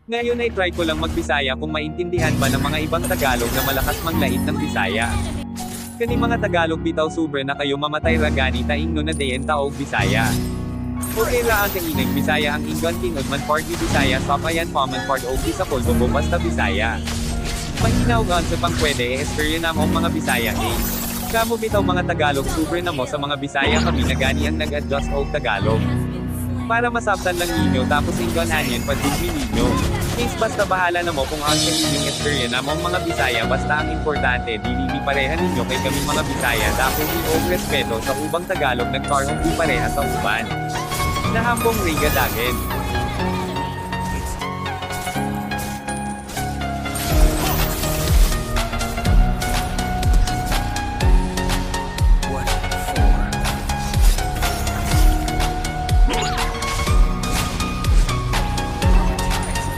Ngayon ay try ko lang magbisaya kung maintindihan ba ng mga ibang Tagalog na malakas manglait ng Bisaya. Kani mga Tagalog bitaw sobre na kayo mamatay ragani taingno na dayen taog Bisaya. Okay ra ang kainag Bisaya ang inggan tingod man part ni Bisaya sa payan common part og sa kolbo basta Bisaya. Mahinaw gan sa pang pwede e-experience namong mga Bisaya Kamo bitaw mga Tagalog sobre na mo sa mga Bisaya kami na gani ang nag-adjust og Tagalog. Para masabtan lang ninyo tapos inggan anyan pagdigmi ninyo. Case basta bahala na mo kung ang inyong experience namong mga Bisaya basta ang importante dili ni pareha ninyo kay kami mga Bisaya dapos og respeto sa ubang Tagalog nagkaroon di pareha sa uban. Nahambong Riga Dagen.